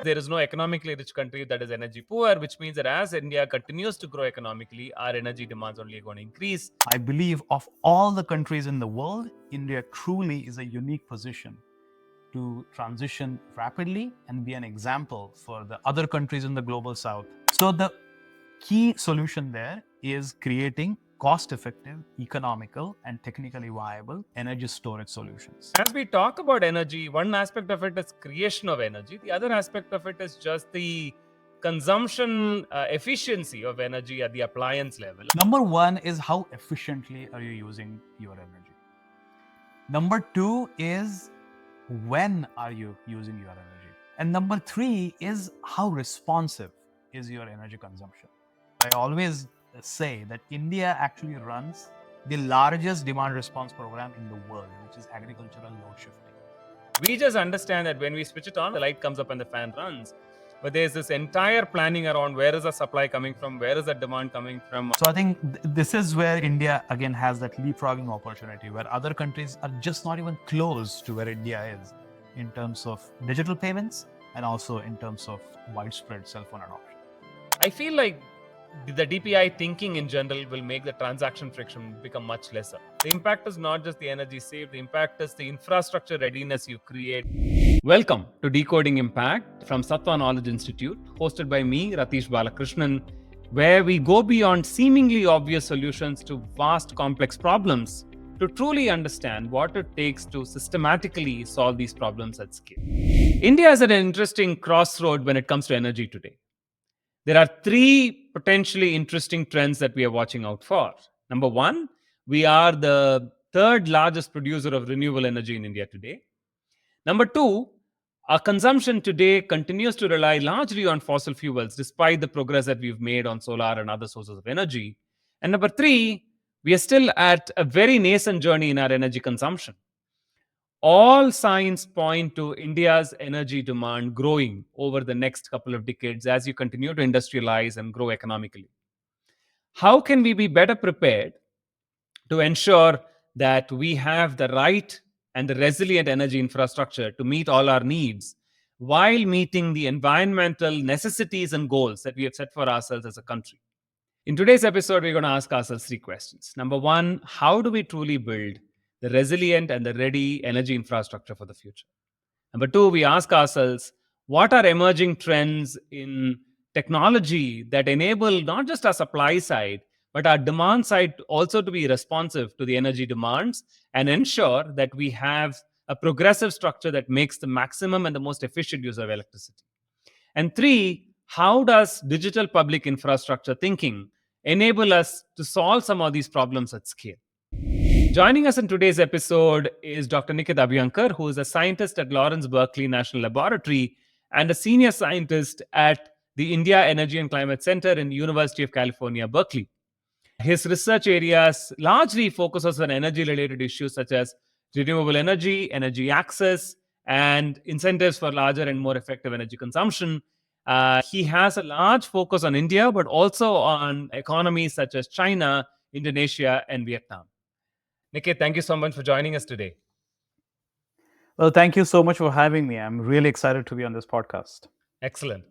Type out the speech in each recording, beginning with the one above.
there is no economically rich country that is energy poor, which means that as India continues to grow economically, our energy demands only going to increase. I believe of all the countries in the world, India truly is a unique position to transition rapidly and be an example for the other countries in the global south. So the key solution there is creating cost-effective, economical, and technically viable energy storage solutions. As we talk about energy, one aspect of it is creation of energy. The other aspect of it is just the consumption efficiency of energy at the appliance level. Number one is how efficiently are you using your energy? Number two is when are you using your energy? And number three is how responsive is your energy consumption? I always say that India actually runs the largest demand response program in the world, which is agricultural load shifting. We just understand that when we switch it on, the light comes up and the fan runs. But there's this entire planning around where is the supply coming from, where is the demand coming from. So I think this is where India again has that leapfrogging opportunity, where other countries are just not even close to where India is in terms of digital payments and also in terms of widespread cell phone adoption. I feel like the DPI thinking in general will make the transaction friction become much lesser. The impact is not just the energy saved, the impact is the infrastructure readiness you create. Welcome to Decoding Impact from Sattva Knowledge Institute, hosted by me, Rathish Balakrishnan, where we go beyond seemingly obvious solutions to vast complex problems to truly understand what it takes to systematically solve these problems at scale. India is at an interesting crossroad when it comes to energy today. There are three potentially interesting trends that we are watching out for. Number one, we are the third largest producer of renewable energy in India today. Number two, our consumption today continues to rely largely on fossil fuels, despite the progress that we've made on solar and other sources of energy. And number three, we are still at a very nascent journey in our energy consumption. All signs point to India's energy demand growing over the next couple of decades as you continue to industrialize and grow economically. How can we be better prepared to ensure that we have the right and the resilient energy infrastructure to meet all our needs while meeting the environmental necessities and goals that we have set for ourselves as a country? In today's episode, we're going to ask ourselves three questions. Number one, how do we truly build the resilient and the ready energy infrastructure for the future? Number two, we ask ourselves, what are emerging trends in technology that enable not just our supply side, but our demand side also to be responsive to the energy demands and ensure that we have a progressive structure that makes the maximum and the most efficient use of electricity? And three, how does digital public infrastructure thinking enable us to solve some of these problems at scale? Joining us in today's episode is Dr. Nikit Abhyankar, who is a scientist at Lawrence Berkeley National Laboratory and a senior scientist at the India Energy and Climate Center in the University of California, Berkeley. His research areas largely focuses on energy-related issues such as renewable energy, energy access, and incentives for larger and more effective energy consumption. He has a large focus on India, but also on economies such as China, Indonesia, and Vietnam. Nikit, thank you so much for joining us today. Well, thank you so much for having me. I'm really excited to be on this podcast. Excellent.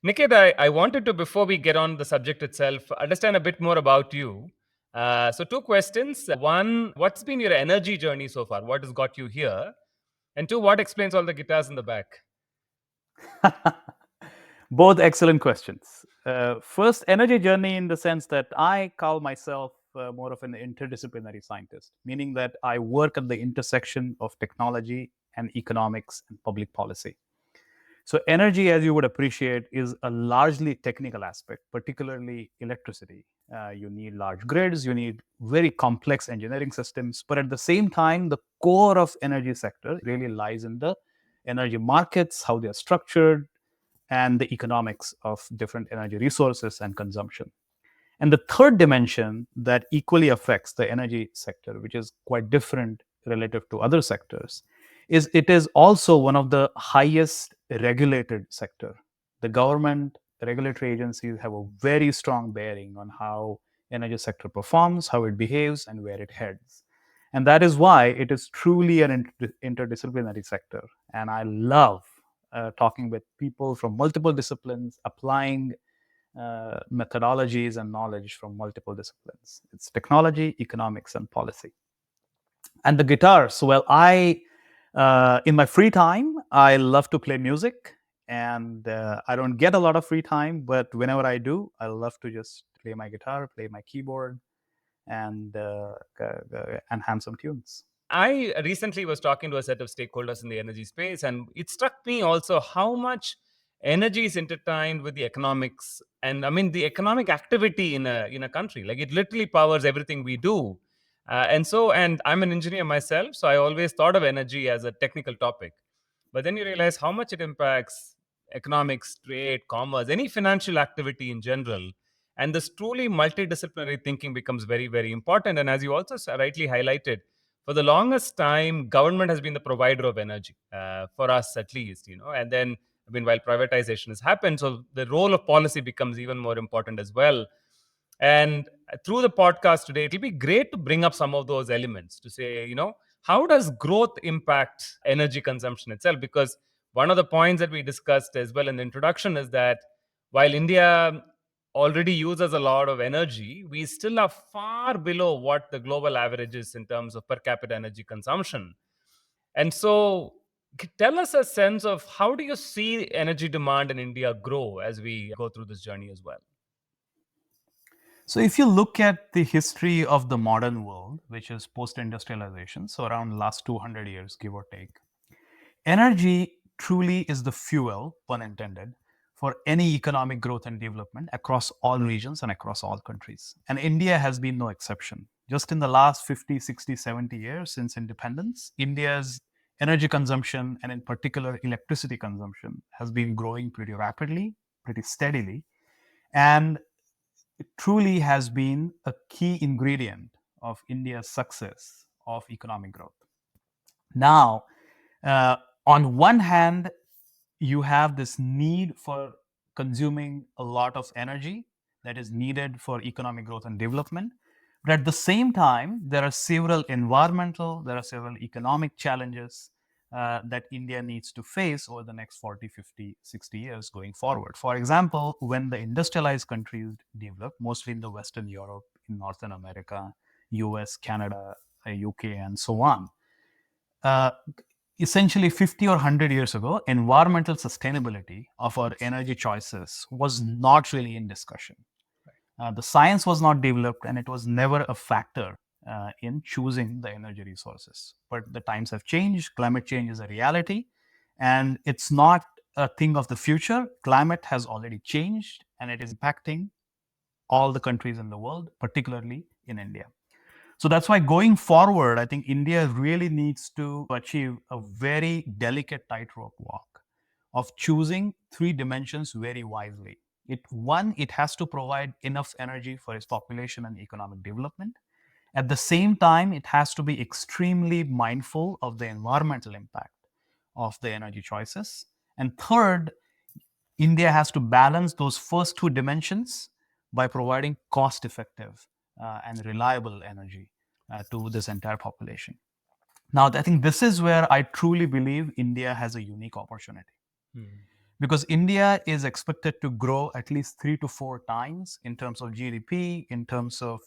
Nikit, I wanted to, before we get on the subject itself, understand a bit more about you. So two questions. One, what's been your energy journey so far? What has got you here? And two, what explains all the guitars in the back? Both excellent questions. First, energy journey in the sense that I call myself more of an interdisciplinary scientist, meaning that I work at the intersection of technology and economics and public policy. So energy, as you would appreciate, is a largely technical aspect, particularly electricity. You need large grids, you need very complex engineering systems, but at the same time, the core of energy sector really lies in the energy markets, how they are structured, and the economics of different energy resources and consumption. And the third dimension that equally affects the energy sector, which is quite different relative to other sectors, is it is also one of the highest regulated sector. The government, the regulatory agencies have a very strong bearing on how energy sector performs, how it behaves, and where it heads. And that is why it is truly an interdisciplinary sector. And I love talking with people from multiple disciplines, applying methodologies and knowledge from multiple disciplines. It's technology, economics, and policy. And the guitar. So, well, in my free time, I love to play music, and I don't get a lot of free time, but whenever I do, I love to just play my guitar, play my keyboard, and hand some tunes. I recently was talking to a set of stakeholders in the energy space, and it struck me also how much energy is intertwined with the economics, and I mean the economic activity in a country. Like it literally powers everything we do. And I'm an engineer myself, so I always thought of energy as a technical topic. But then you realize how much it impacts economics, trade, commerce, any financial activity in general. And this truly multidisciplinary thinking becomes very, very important. And as you also rightly highlighted, for the longest time, government has been the provider of energy, for us at least, And then, I mean, while privatization has happened, so the role of policy becomes even more important as well. And through the podcast today, it'll be great to bring up some of those elements to say, how does growth impact energy consumption itself? Because one of the points that we discussed as well in the introduction is that while India already uses a lot of energy, we still are far below what the global average is in terms of per capita energy consumption. And so, tell us a sense of how do you see energy demand in India grow as we go through this journey as well? So, if you look at the history of the modern world, which is post industrialization, so around last 200 years, give or take, energy truly is the fuel, pun intended, for any economic growth and development across all regions and across all countries. And India has been no exception. Just in the last 50, 60, 70 years since independence, India's energy consumption, and in particular electricity consumption, has been growing pretty rapidly, pretty steadily. And it truly has been a key ingredient of India's success of economic growth. Now, on one hand, you have this need for consuming a lot of energy that is needed for economic growth and development. But at the same time, there are several environmental, there are several economic challenges that India needs to face over the next 40, 50, 60 years going forward. For example, when the industrialized countries develop, mostly in the Western Europe, in Northern America, US, Canada, UK, and so on, uh, essentially 50 or 100 years ago, environmental sustainability of our energy choices was not really in discussion. The science was not developed, and it was never a factor in choosing the energy resources. But the times have changed. Climate change is a reality, and it's not a thing of the future. Climate has already changed, and it is impacting all the countries in the world, particularly in India. So that's why going forward, I think India really needs to achieve a very delicate tightrope walk of choosing three dimensions very wisely. It has to provide enough energy for its population and economic development. At the same time, it has to be extremely mindful of the environmental impact of the energy choices. And third, India has to balance those first two dimensions by providing cost effective and reliable energy to this entire population. Now, I think this is where I truly believe India has a unique opportunity. Because India is expected to grow at least 3 to 4 times in terms of GDP, in terms of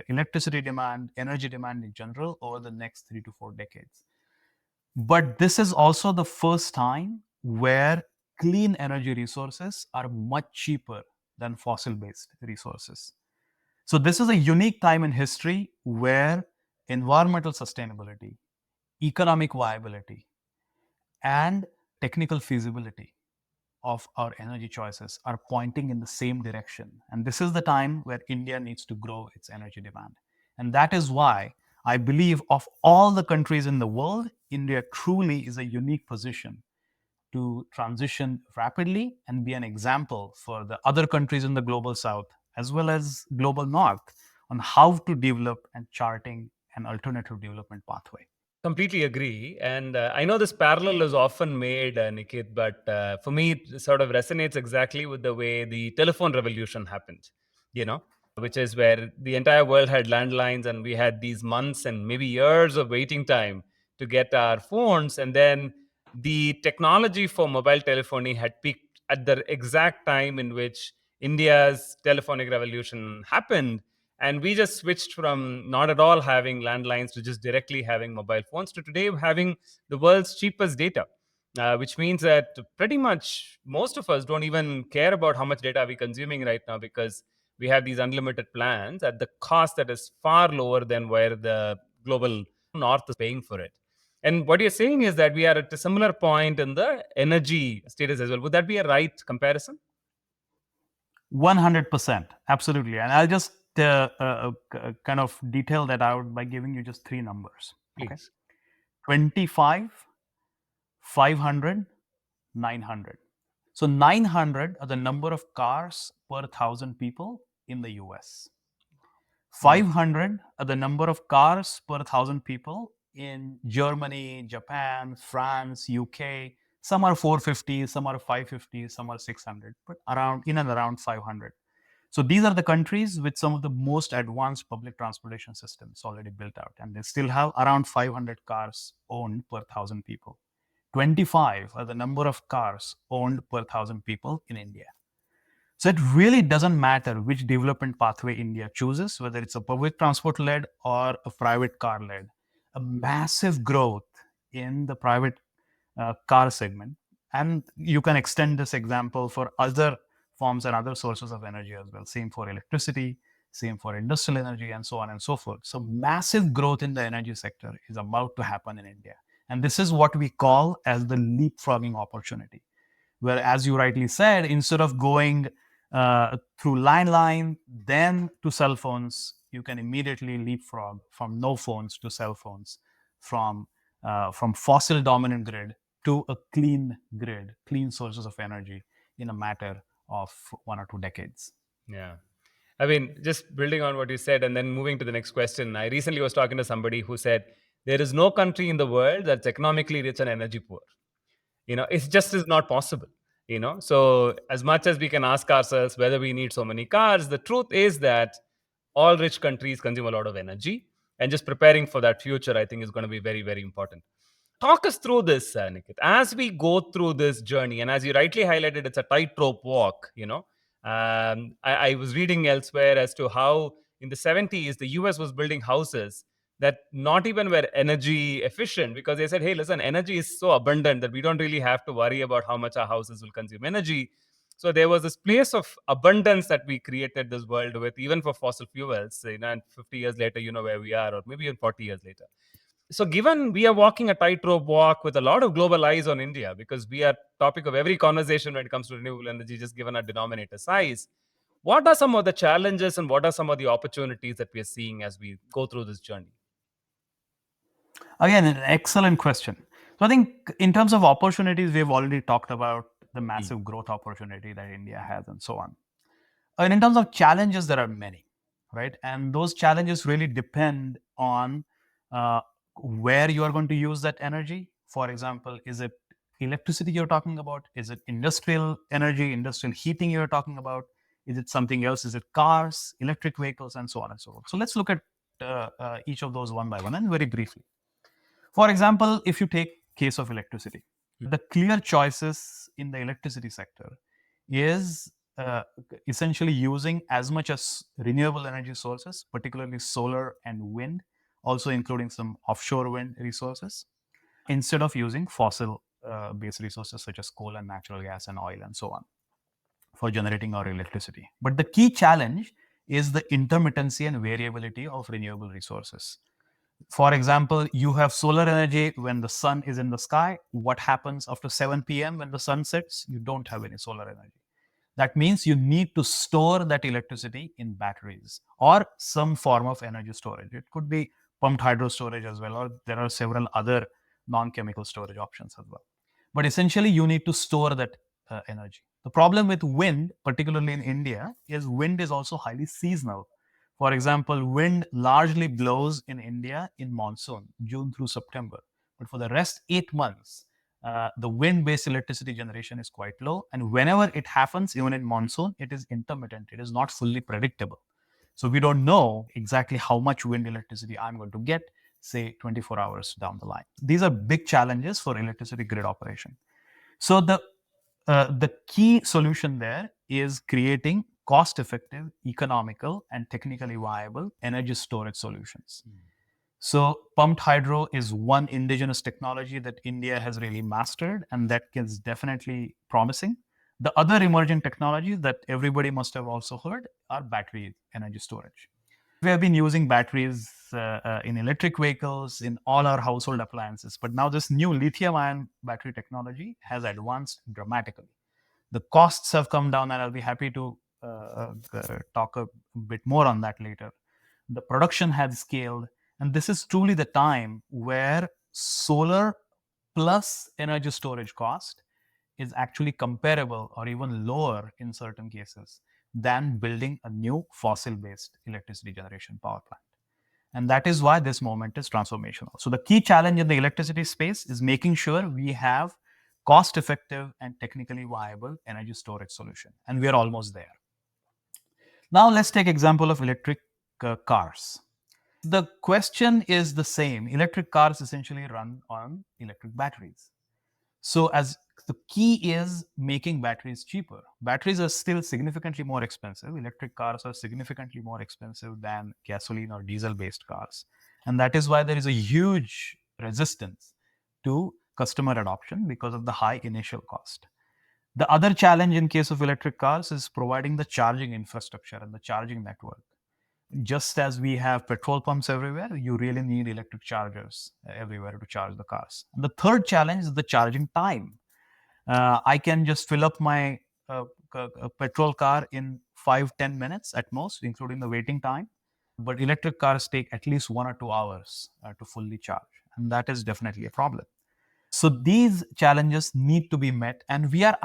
electricity demand, energy demand in general over the next 3 to 4 decades. But this is also the first time where clean energy resources are much cheaper than fossil based resources. So, this is a unique time in history where environmental sustainability, economic viability, and technical feasibility of our energy choices are pointing in the same direction. And this is the time where India needs to grow its energy demand. And that is why I believe of all the countries in the world, India truly is a unique position to transition rapidly and be an example for the other countries in the global south as well as global north on how to develop and charting an alternative development pathway. Completely agree. And I know this parallel is often made, Nikit, but for me, it sort of resonates exactly with the way the telephone revolution happened, you know, which is where the entire world had landlines and we had these months and maybe years of waiting time to get our phones. And then the technology for mobile telephony had peaked at the exact time in which India's telephonic revolution happened. And we just switched from not at all having landlines to just directly having mobile phones to today having the world's cheapest data, which means that pretty much most of us don't even care about how much data we're consuming right now because we have these unlimited plans at the cost that is far lower than where the global north is paying for it. And what you're saying is that we are at a similar point in the energy status as well. Would that be a right comparison? 100%, absolutely. And I'll just kind of detail that out by giving you just three numbers. Okay, Please. 25, 500, 900. So 900 are the number of cars per 1,000 people in the US. 500 are the number of cars per 1,000 people in Germany, Japan, France, UK. Some are 450, some are 550, some are 600, but around in and around 500. So these are the countries with some of the most advanced public transportation systems already built out, and they still have around 500 cars owned per 1,000 people. 25 are the number of cars owned per 1,000 people in India. So it really doesn't matter which development pathway India chooses, whether it's a public transport led or a private car led. A massive growth in the private car segment. And you can extend this example for other forms and other sources of energy as well. Same for electricity, same for industrial energy, and so on and so forth. So massive growth in the energy sector is about to happen in India. And this is what we call as the leapfrogging opportunity, where, as you rightly said, instead of going through landline, then to cell phones, you can immediately leapfrog from no phones to cell phones, from fossil dominant grid to a clean grid, clean sources of energy in a matter of 1 or 2 decades. Yeah. I mean, just building on what you said and then moving to the next question. I recently was talking to somebody who said there is no country in the world that's economically rich and energy poor. It just is not possible. So as much as we can ask ourselves whether we need so many cars, the truth is that all rich countries consume a lot of energy, and just preparing for that future, I think, is going to be very, very important. Talk us through this, Nikit, as we go through this journey. And as you rightly highlighted, it's a tightrope walk. I was reading elsewhere as to how in the 70s, the US was building houses that not even were energy efficient, because they said, hey, listen, energy is so abundant that we don't really have to worry about how much our houses will consume energy. So there was this place of abundance that we created this world with, even for fossil fuels. And 50 years later, where we are, or maybe even 40 years later. So given we are walking a tightrope walk with a lot of global eyes on India, because we are topic of every conversation when it comes to renewable energy, just given our denominator size, what are some of the challenges and what are some of the opportunities that we are seeing as we go through this journey? Again, an excellent question. So I think in terms of opportunities, we've already talked about the massive growth opportunity that India has and so on. And in terms of challenges, there are many, right? And those challenges really depend on where you are going to use that energy. For example, is it electricity you're talking about? Is it industrial energy, industrial heating you're talking about? Is it something else? Is it cars, electric vehicles, and so on and so forth? So let's look at each of those one by one and very briefly. For example, if you take case of electricity, the clear choices in the electricity sector is essentially using as much as renewable energy sources, particularly solar and wind, also including some offshore wind resources, instead of using fossil based resources such as coal and natural gas and oil and so on for generating our electricity. But the key challenge is the intermittency and variability of renewable resources. For example, you have solar energy when the sun is in the sky. What happens after 7 p.m. when the sun sets? You don't have any solar energy. That means you need to store that electricity in batteries or some form of energy storage. It could be pumped hydro storage as well, or there are several other non-chemical storage options as well. But essentially, you need to store that energy. The problem with wind, particularly in India, is wind is also highly seasonal. For example, wind largely blows in India in monsoon, June through September. But for the rest 8 months, the wind-based electricity generation is quite low. And whenever it happens, even in monsoon, it is intermittent. It is not fully predictable. So we don't know exactly how much wind electricity I'm going to get. say 24 hours down the line. These are big challenges for electricity grid operation. So the key solution there is creating cost-effective, economical, and technically viable energy storage solutions. So pumped hydro is one indigenous technology that India has really mastered, and that is definitely promising. The other emerging technologies that everybody must have also heard are battery energy storage. We have been using batteries in electric vehicles, in all our household appliances, but now this new lithium-ion battery technology has advanced dramatically. The costs have come down, and I'll be happy to talk a bit more on that later. The production has scaled, and this is truly the time where solar plus energy storage cost is actually comparable or even lower in certain cases than building a new fossil-based electricity generation power plant. And that is why this moment is transformational. So the key challenge in the electricity space is making sure we have cost-effective and technically viable energy storage solution. And we are almost there. Now let's take example of electric cars. The question is the same. Electric cars essentially run on electric batteries. So as the key is making batteries cheaper. Batteries are still significantly more expensive. Electric cars are significantly more expensive than gasoline or diesel-based cars. And that is why there is a huge resistance to customer adoption because of the high initial cost. The other challenge in case of electric cars is providing the charging infrastructure and the charging network. Just as we have petrol pumps everywhere, you really need electric chargers everywhere to charge the cars. And the third challenge is the charging time. I can just fill up my petrol car in 5-10 minutes at most, including the waiting time. But electric cars take at least 1 or 2 hours to fully charge. And that is definitely a problem. So these challenges need to be met. And we are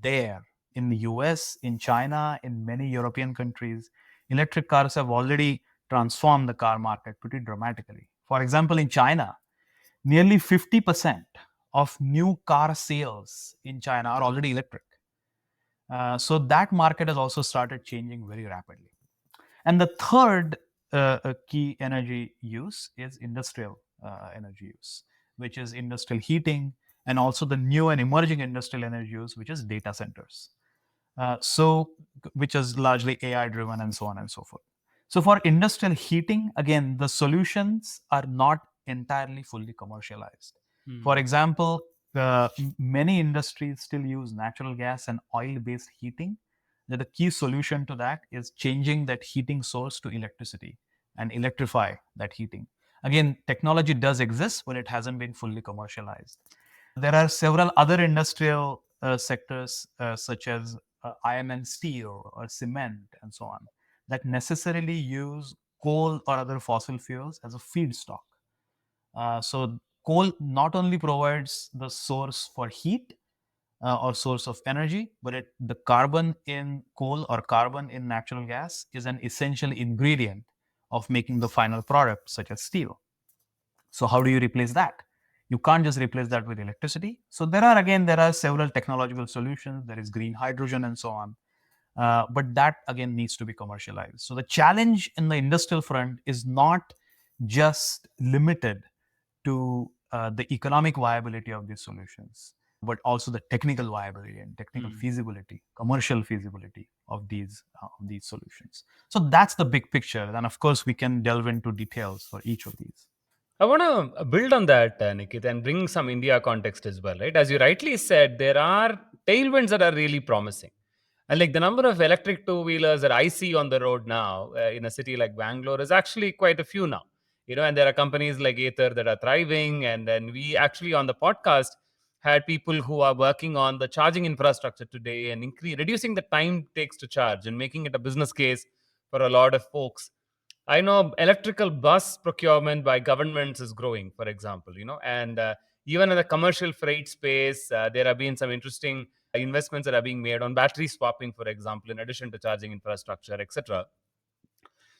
there in the US, in China, in many European countries. Electric cars have already transformed the car market pretty dramatically. For example, in China, nearly 50% of new car sales in China are already electric. So that market has also started changing very rapidly. And the third key energy use is industrial energy use, which is industrial heating, and also the new and emerging industrial energy use, which is data centers. Which is largely AI driven and so on and so forth. So for industrial heating, again, the solutions are not entirely fully commercialized. For example, many industries still use natural gas and oil-based heating. The key solution to that is changing that heating source to electricity and electrify that heating. Again, technology does exist, but it hasn't been fully commercialized. There are several other industrial sectors, such as iron and steel or cement and so on, that necessarily use coal or other fossil fuels as a feedstock. So coal not only provides the source for heat or source of energy, but the carbon in coal or carbon in natural gas is an essential ingredient of making the final product, such as steel. So how do you replace that? You can't just replace that with electricity. So there are several technological solutions. There is green hydrogen and so on. But that again needs to be commercialized. So the challenge in the industrial front is not just limited to the economic viability of these solutions, but also the technical viability and technical feasibility, commercial feasibility of these solutions. So that's the big picture. And of course, we can delve into details for each of these. I want to build on that, Nikit, and bring some India context as well, right? As you rightly said, there are tailwinds that are really promising. And like the number of electric two-wheelers that I see on the road now in a city like Bangalore is actually quite a few now. And there are companies like Ather that are thriving. And then we actually on the podcast had people who are working on the charging infrastructure today and reducing the time it takes to charge and making it a business case for a lot of folks. I know electrical bus procurement by governments is growing, for example, and even in the commercial freight space, there have been some interesting investments that are being made on battery swapping, for example, in addition to charging infrastructure, etc.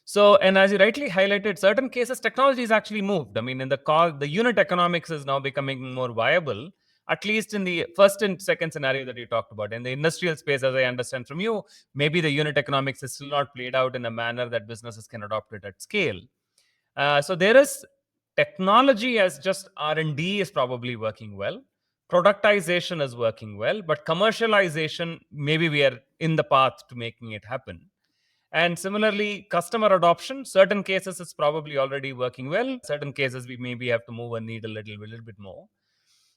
So, and as you rightly highlighted, certain cases technology is actually moved. I mean, in the unit economics is now becoming more viable, at least in the first and second scenario that you talked about. In the industrial space, as I understand from you, maybe the unit economics is still not played out in a manner that businesses can adopt it at scale. So there is technology as just R&D is probably working well. Productization is working well, but commercialization, maybe we are in the path to making it happen. And similarly, customer adoption, certain cases it's probably already working well. Certain cases we maybe have to move a needle a little bit more.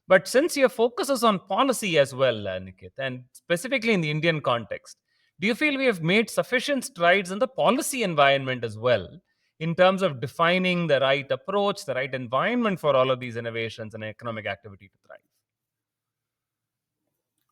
But since your focus is on policy as well, Nikit, and specifically in the Indian context, do you feel we have made sufficient strides in the policy environment as well in terms of defining the right approach, the right environment for all of these innovations and economic activity to thrive?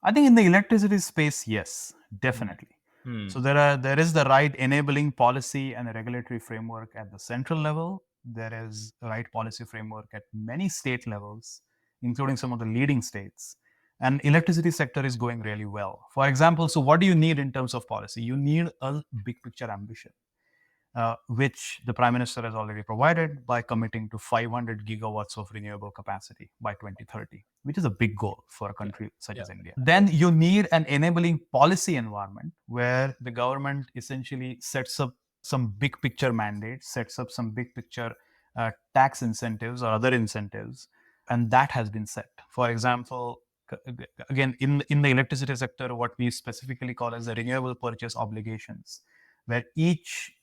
I think in the electricity space, yes, definitely. Hmm. So there is the right enabling policy and a regulatory framework at the central level. There is the right policy framework at many state levels, including some of the leading states. And electricity sector is going really well. For example, so what do you need in terms of policy? You need a big picture ambition. Which the Prime Minister has already provided by committing to 500 gigawatts of renewable capacity by 2030, which is a big goal for a country such as India. Then you need an enabling policy environment where the government essentially sets up some big picture mandates, sets up some big picture tax incentives or other incentives, and that has been set. For example, again, in the electricity sector, what we specifically call as the renewable purchase obligations, where each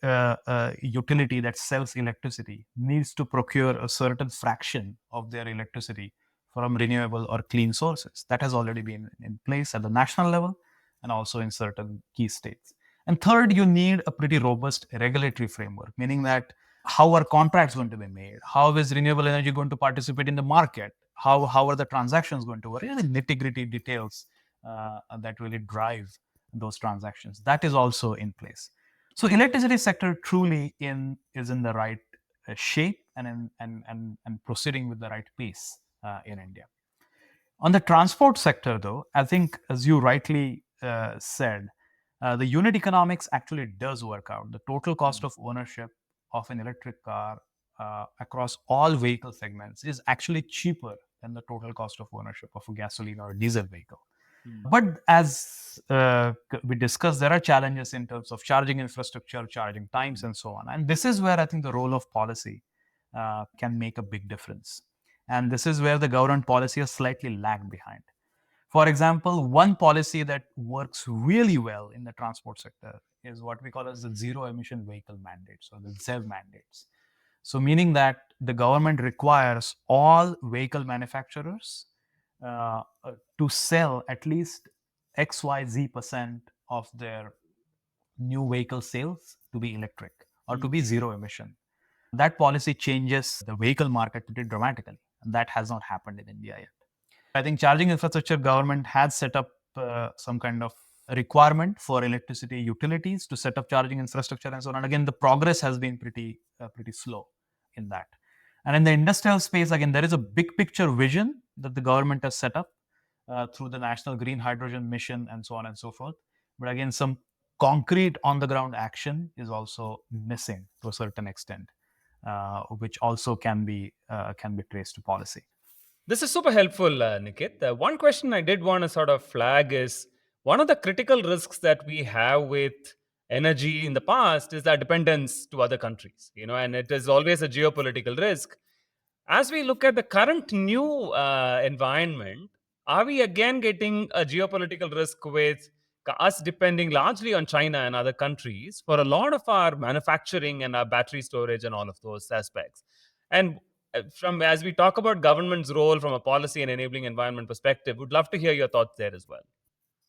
utility that sells electricity needs to procure a certain fraction of their electricity from renewable or clean sources. That has already been in place at the national level and also in certain key states. And third, you need a pretty robust regulatory framework, meaning that how are contracts going to be made? How is renewable energy going to participate in the market? How are the transactions going to work? The nitty-gritty details that really drive those transactions. That is also in place. So electricity sector truly is in the right shape and proceeding with the right pace in India. On the transport sector, though, I think, as you rightly said, the unit economics actually does work out. The total cost of ownership of an electric car across all vehicle segments is actually cheaper than the total cost of ownership of a gasoline or a diesel vehicle. But as we discussed, there are challenges in terms of charging infrastructure, charging times, and so on. And this is where I think the role of policy can make a big difference. And this is where the government policy has slightly lagged behind. For example, one policy that works really well in the transport sector is what we call as the zero emission vehicle mandates or the ZEV mandates. So meaning that the government requires all vehicle manufacturers to sell at least XYZ% of their new vehicle sales to be electric or to be zero emission. That policy changes the vehicle market pretty dramatically. And that has not happened in India yet. I think charging infrastructure government has set up some kind of requirement for electricity utilities to set up charging infrastructure and so on. And again, the progress has been pretty slow in that. And in the industrial space, again, there is a big picture vision that the government has set up through the National Green Hydrogen Mission and so on and so forth. But again, some concrete on the ground action is also missing to a certain extent, which also can be traced to policy. This is super helpful, Nikit. One question I did want to sort of flag is one of the critical risks that we have with energy in the past is our dependence to other countries, and it is always a geopolitical risk. As we look at the current new environment, are we again getting a geopolitical risk with us depending largely on China and other countries for a lot of our manufacturing and our battery storage and all of those aspects? And from as we talk about government's role from a policy and enabling environment perspective, would love to hear your thoughts there as well.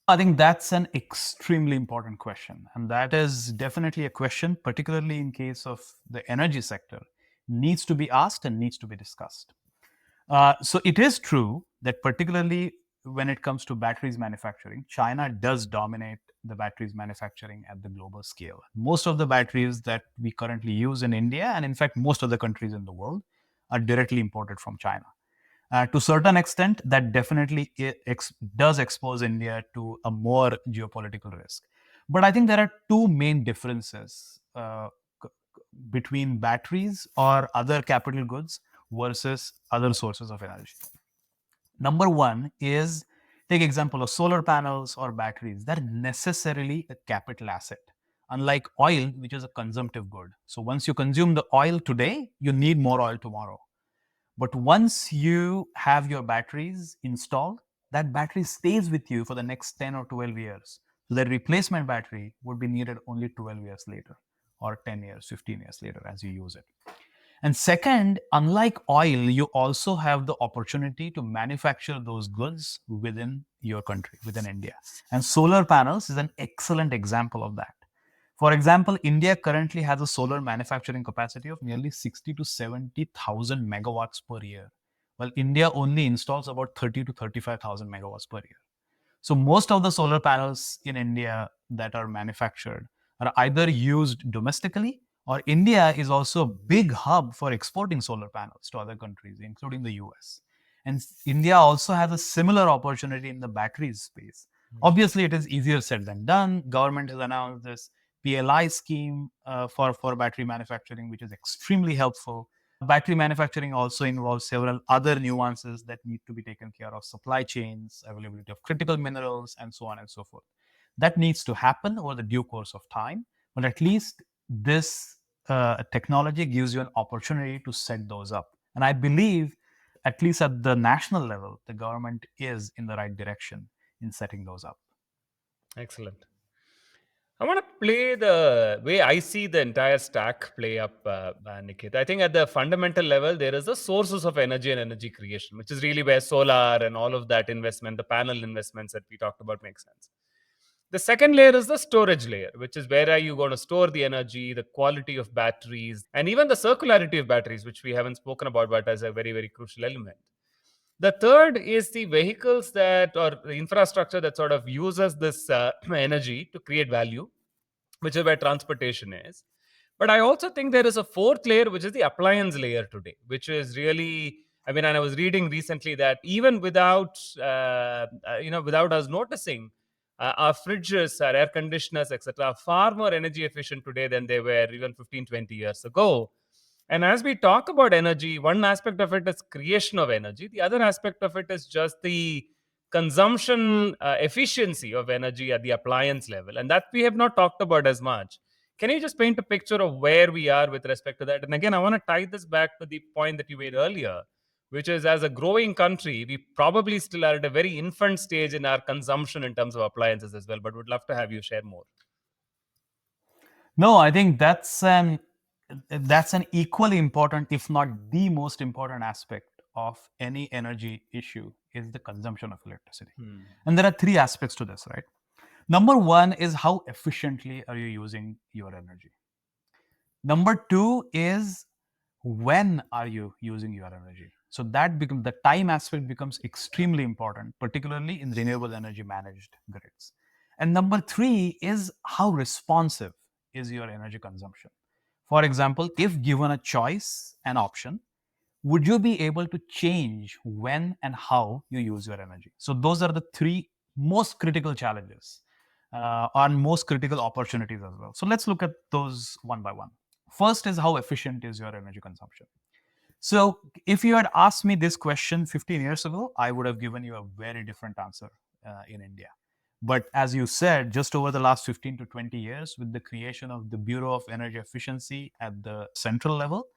I think that's an extremely important question. And that is definitely a question, particularly in case of the energy sector, needs to be asked and needs to be discussed. So it is true that particularly when it comes to batteries manufacturing, China does dominate the batteries manufacturing at the global scale. Most of the batteries that we currently use in India, and in fact, most other countries in the world, are directly imported from China. To a certain extent, that definitely does expose India to a more geopolitical risk. But I think there are two main differences between batteries or other capital goods versus other sources of energy. Number one is, take example of solar panels or batteries. They're necessarily a capital asset, unlike oil, which is a consumptive good. So once you consume the oil today, you need more oil tomorrow. But once you have your batteries installed, that battery stays with you for the next 10 or 12 years. So the replacement battery would be needed only 12 years later, or 10 years, 15 years later as you use it. And second, unlike oil, you also have the opportunity to manufacture those goods within your country, within India. And solar panels is an excellent example of that. For example, India currently has a solar manufacturing capacity of nearly 60 to 70,000 megawatts per year, while India only installs about 30 to 35,000 megawatts per year. So most of the solar panels in India that are manufactured are either used domestically, or India is also a big hub for exporting solar panels to other countries, including the US. And India also has a similar opportunity in the batteries space. Obviously, it is easier said than done. Government has announced this PLI scheme for battery manufacturing, which is extremely helpful. Battery manufacturing also involves several other nuances that need to be taken care of: supply chains, availability of critical minerals, and so on and so forth. That needs to happen over the due course of time, but at least this technology gives you an opportunity to set those up. And I believe, at least at the national level, the government is in the right direction in setting those up. Excellent. I want to play the way I see the entire stack play up, Nikit. I think at the fundamental level, there is the sources of energy and energy creation, which is really where solar and all of that investment, the panel investments that we talked about, make sense. The second layer is the storage layer, which is where are you going to store the energy, the quality of batteries, and even the circularity of batteries, which we haven't spoken about, but as a very, very crucial element. The third is the vehicles that, or the infrastructure that sort of uses this energy to create value, which is where transportation is. But I also think there is a fourth layer, which is the appliance layer today, which is really, I mean, and I was reading recently that even without, without us noticing, our fridges, our air conditioners, etc., are far more energy efficient today than they were even 15, 20 years ago. And as we talk about energy, one aspect of it is creation of energy. The other aspect of it is just the consumption efficiency of energy at the appliance level. And that we have not talked about as much. Can you just paint a picture of where we are with respect to that? And again, I want to tie this back to the point that you made earlier, which is as a growing country, we probably still are at a very infant stage in our consumption in terms of appliances as well. But would love to have you share more. No, I think that's an equally important, if not the most important aspect of any energy issue is the consumption of electricity. And there are three aspects to this, right? Number one is how efficiently are you using your energy? Number two is when are you using your energy? So that becomes the time aspect becomes extremely important, particularly in renewable energy managed grids. And number three is how responsive is your energy consumption. For example, if given a choice, an option, would you be able to change when and how you use your energy? So those are the three most critical challenges and most critical opportunities as well. So let's look at those one by one. First is how efficient is your energy consumption. So if you had asked me this question 15 years ago, I would have given you a very different answer in India. But as you said, just over the last 15 to 20 years, with the creation of the Bureau of Energy Efficiency at the central level,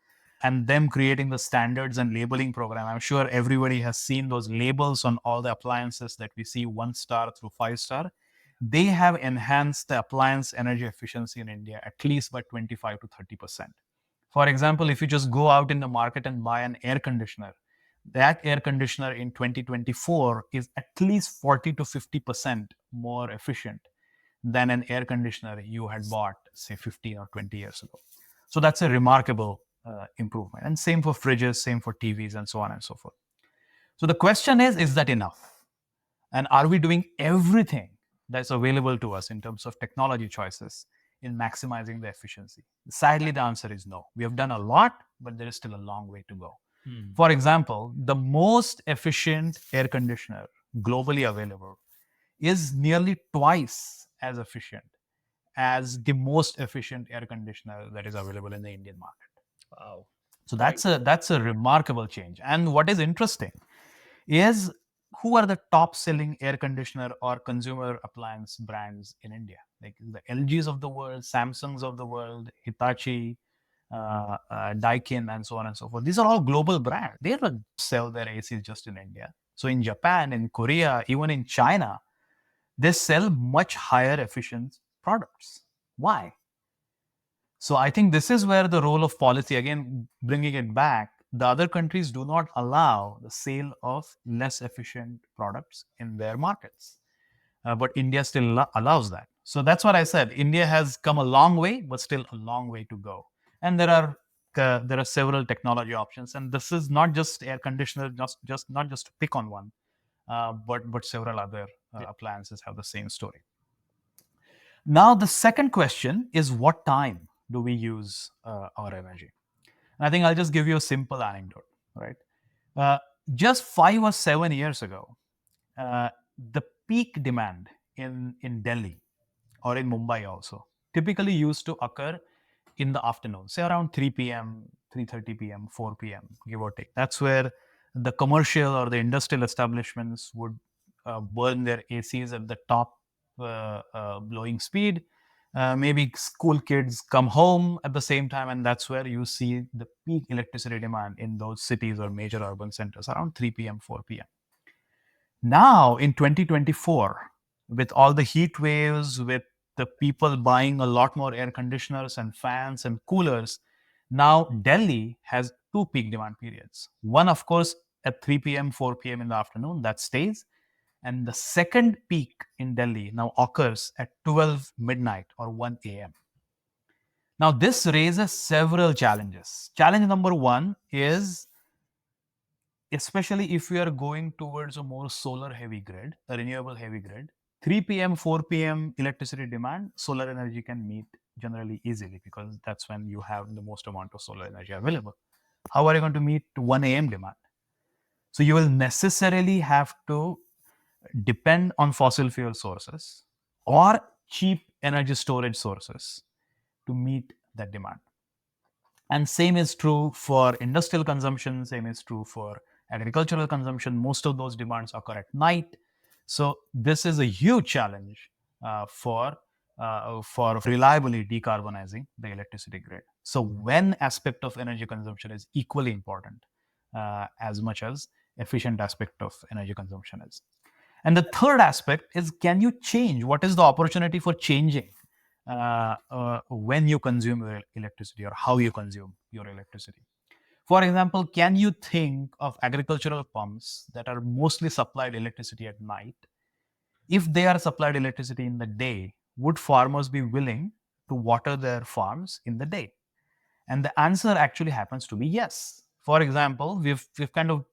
and them creating the standards and labeling program, I'm sure everybody has seen those labels on all the appliances that we see 1 star through 5 star. They have enhanced the appliance energy efficiency in India at least by 25 to 30%. For example, if you just go out in the market and buy an air conditioner, that air conditioner in 2024 is at least 40 to 50% more efficient than an air conditioner you had bought, say, 15 or 20 years ago. So that's a remarkable improvement. And same for fridges, same for TVs, and so on and so forth. So the question is that enough? And are we doing everything that's available to us in terms of technology choices in maximizing the efficiency? Sadly, the answer is no. We have done a lot, but there is still a long way to go. For example, the most efficient air conditioner globally available is nearly twice as efficient as the most efficient air conditioner that is available in the Indian market. Wow. So that's a remarkable change. And what is interesting is who are the top selling air conditioner or consumer appliance brands in India? Like the LGs of the world, Samsungs of the world, Hitachi, Daikin, and so on and so forth. These are all global brands. They don't sell their ACs just in India. So in Japan, in Korea, even in China, they sell much higher efficient products. Why? So I think this is where the role of policy, again, bringing it back, the other countries do not allow the sale of less efficient products in their markets. But India still allows that. So that's what I said. India has come a long way, but still a long way to go. And there are several technology options, and this is not just air conditioner, just not just to pick on one, but several other appliances have the same story. Now, the second question is, what time do we use our energy? And I think I'll just give you a simple anecdote, right? Uh, just 5 or 7 years ago, the peak demand in Delhi or in Mumbai also typically used to occur in the afternoon, say around 3 p.m., 3:30 p.m., 4 p.m., give or take. That's where the commercial or the industrial establishments would burn their ACs at the top blowing speed. Maybe school kids come home at the same time, and that's where you see the peak electricity demand in those cities or major urban centers around 3 p.m., 4 p.m. Now, in 2024, with all the heat waves, with the people buying a lot more air conditioners and fans and coolers, now Delhi has two peak demand periods. One, of course, at 3 p.m., 4 p.m. in the afternoon, that stays. And the second peak in Delhi now occurs at 12 midnight or 1 a.m. Now, this raises several challenges. Challenge number one is, especially if we are going towards a more solar heavy grid, a renewable heavy grid, 3 p.m., 4 p.m. electricity demand, solar energy can meet generally easily because that's when you have the most amount of solar energy available. How are you going to meet 1 a.m. demand? So you will necessarily have to depend on fossil fuel sources or cheap energy storage sources to meet that demand. And same is true for industrial consumption, same is true for agricultural consumption. Most of those demands occur at night. So this is a huge challenge for reliably decarbonizing the electricity grid. So one aspect of energy consumption is equally important as much as efficient aspect of energy consumption is. And the third aspect is, can you change? What is the opportunity for changing when you consume your electricity or how you consume your electricity? For example, can you think of agricultural pumps that are mostly supplied electricity at night? If they are supplied electricity in the day, would farmers be willing to water their farms in the day? And the answer actually happens to be yes. For example, we've kind of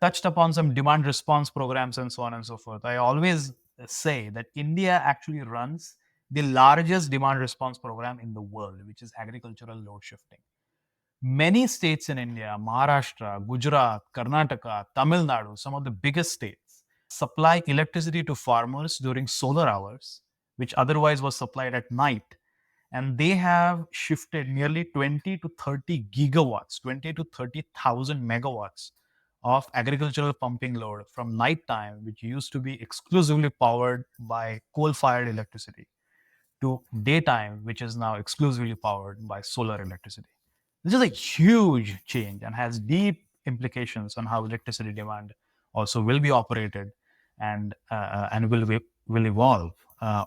touched upon some demand response programs and so on and so forth. I always say that India actually runs the largest demand response program in the world, which is agricultural load shifting. Many states in India, Maharashtra, Gujarat, Karnataka, Tamil Nadu, some of the biggest states, supply electricity to farmers during solar hours, which otherwise was supplied at night. And they have shifted nearly 20 to 30 gigawatts, 20 to 30,000 megawatts of agricultural pumping load from nighttime, which used to be exclusively powered by coal-fired electricity, to daytime, which is now exclusively powered by solar electricity. This is a huge change and has deep implications on how electricity demand also will be operated and will evolve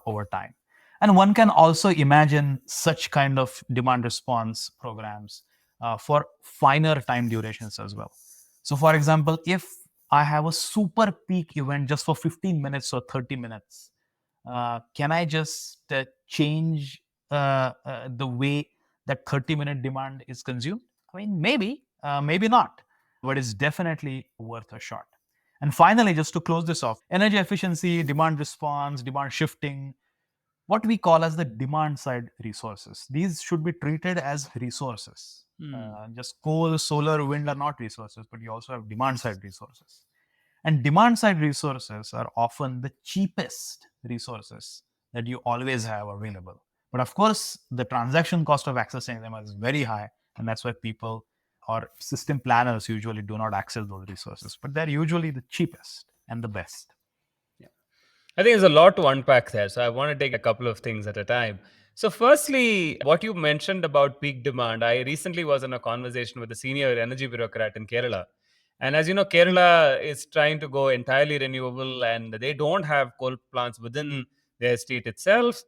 over time. And one can also imagine such kind of demand response programs for finer time durations as well. So, for example, if I have a super peak event just for 15 minutes or 30 minutes, can I just change the way that 30-minute demand is consumed? I mean, maybe, maybe not, but it's definitely worth a shot. And finally, just to close this off, energy efficiency, demand response, demand shifting, what we call as the demand side resources. These should be treated as resources. Just coal, solar, wind are not resources, but you also have demand side resources. And demand side resources are often the cheapest resources that you always have available. But of course, the transaction cost of accessing them is very high. And that's why people or system planners usually do not access those resources. But they're usually the cheapest and the best. I think there's a lot to unpack there. So I want to take a couple of things at a time. So, firstly, what you mentioned about peak demand, I recently was in a conversation with a senior energy bureaucrat in Kerala. And as you know, Kerala is trying to go entirely renewable, and they don't have coal plants within their state itself.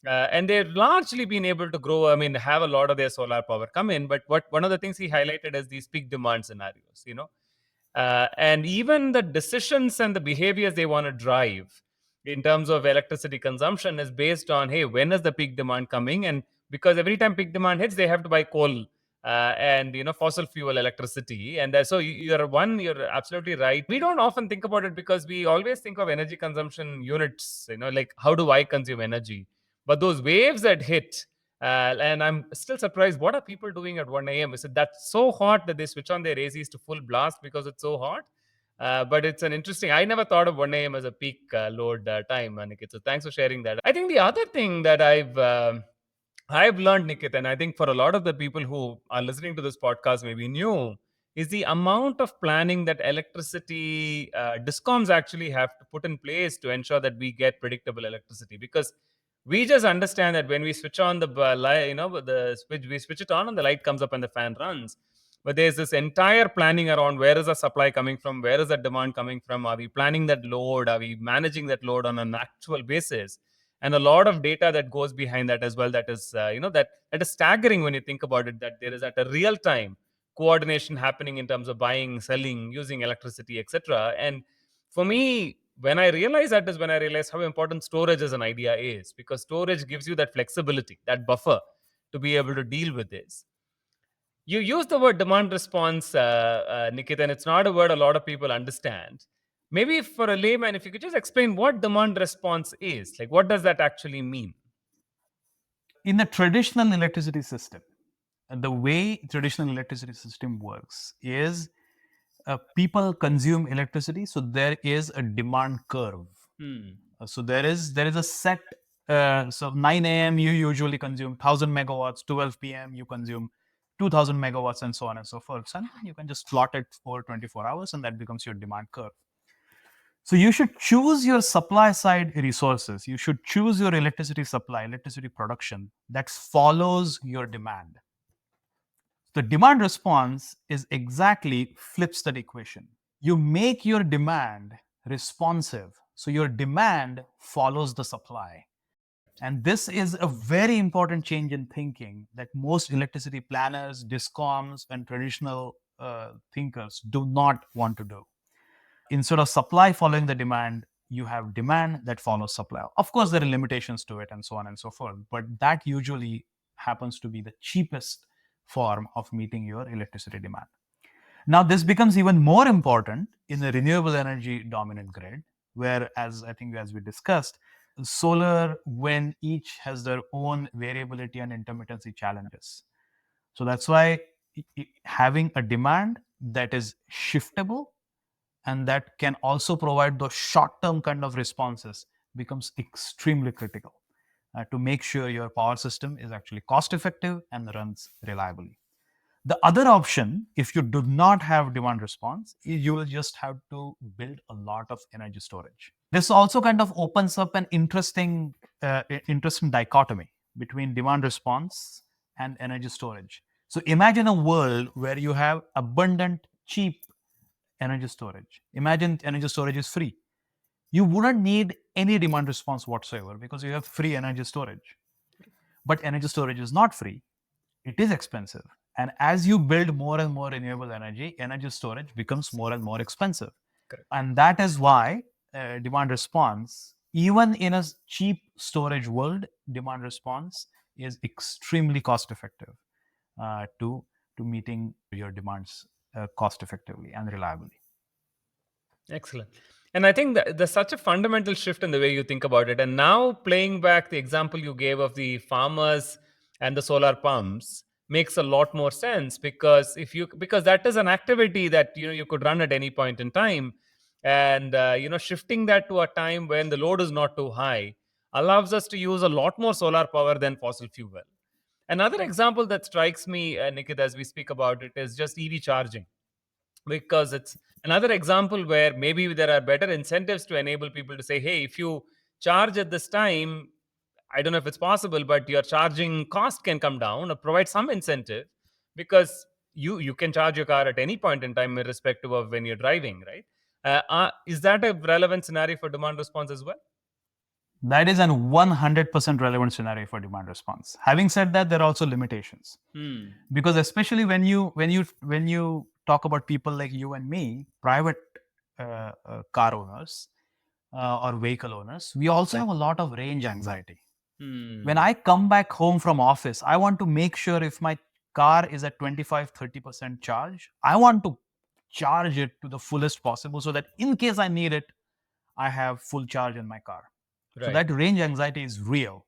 And they've largely been able to grow, I mean, have a lot of their solar power come in. But what one of the things he highlighted is these peak demand scenarios, and even the decisions and the behaviors they want to drive in terms of electricity consumption is based on, hey, when is the peak demand coming? And because every time peak demand hits, they have to buy coal and fossil fuel electricity. And so you're absolutely right. We don't often think about it because we always think of energy consumption units, like how do I consume energy? But those waves that hit, and I'm still surprised. What are people doing at 1 a.m.? Is it that so hot that they switch on their ACs to full blast because it's so hot? But it's an interesting. I never thought of 1 a.m. as a peak load time, Nikit. So thanks for sharing that. I think the other thing that I've learned, Nikit, and I think for a lot of the people who are listening to this podcast maybe new, is the amount of planning that electricity discoms actually have to put in place to ensure that we get predictable electricity. Because we just understand that when we switch on the light, the switch, we switch it on and the light comes up and the fan runs. But there's this entire planning around where is the supply coming from, where is the demand coming from, are we planning that load, are we managing that load on an actual basis, and a lot of data that goes behind that as well. That is that is staggering when you think about it, that there is at a real time coordination happening in terms of buying, selling, using electricity, etc. And for me, when I realize that is when I realize how important storage as an idea is, because storage gives you that flexibility, that buffer to be able to deal with this. You use the word demand response, Nikit, and it's not a word a lot of people understand. Maybe for a layman, if you could just explain what demand response is, like what does that actually mean? In the traditional electricity system, the way traditional electricity system works is people consume electricity, so there is a demand curve. Hmm. So there is a set. So 9 a.m. you usually consume 1,000 megawatts. 12 p.m. you consume 2,000 megawatts, and so on and so forth. And you can just plot it for 24 hours, and that becomes your demand curve. So you should choose your supply side resources. You should choose your electricity supply, electricity production that follows your demand. The demand response is exactly flips that equation. You make your demand responsive. So your demand follows the supply. And this is a very important change in thinking that most electricity planners, discoms, and traditional thinkers do not want to do. Instead of supply following the demand, you have demand that follows supply. Of course, there are limitations to it and so on and so forth, but that usually happens to be the cheapest form of meeting your electricity demand. Now, this becomes even more important in a renewable energy dominant grid, where, as I think, as we discussed, solar, wind each has their own variability and intermittency challenges. So that's why having a demand that is shiftable and that can also provide those short-term kind of responses becomes extremely critical to make sure your power system is actually cost effective and runs reliably. The other option, if you do not have demand response, is you will just have to build a lot of energy storage. This also kind of opens up an interesting dichotomy between demand response and energy storage. So imagine a world where you have abundant, cheap energy storage. Imagine energy storage is free. You wouldn't need any demand response whatsoever because you have free energy storage. But energy storage is not free, it is expensive. And as you build more and more renewable energy, energy storage becomes more and more expensive. Correct. And that is why demand response, even in a cheap storage world, demand response is extremely cost effective to meeting your demands cost effectively and reliably. Excellent. And I think that there's such a fundamental shift in the way you think about it. And now playing back the example you gave of the farmers and the solar pumps makes a lot more sense, because because that is an activity that you could run at any point in time, and shifting that to a time when the load is not too high allows us to use a lot more solar power than fossil fuel. Another example that strikes me, Nikit, as we speak about it, is just EV charging, because it's another example where maybe there are better incentives to enable people to say, hey, if you charge at this time, I don't know if it's possible, but your charging cost can come down or provide some incentive, because you can charge your car at any point in time, irrespective of when you're driving, right? Is that a relevant scenario for demand response as well? That is an 100% relevant scenario for demand response. Having said that, there are also limitations, Hmm. because especially when you talk about people like you and me, private car owners or vehicle owners, we also have a lot of range anxiety. When Hmm. I come back home from office, I want to make sure if my car is at 25-30% charge, I want to charge it to the fullest possible so that in case I need it, I have full charge in my car. So Right. that range anxiety is real.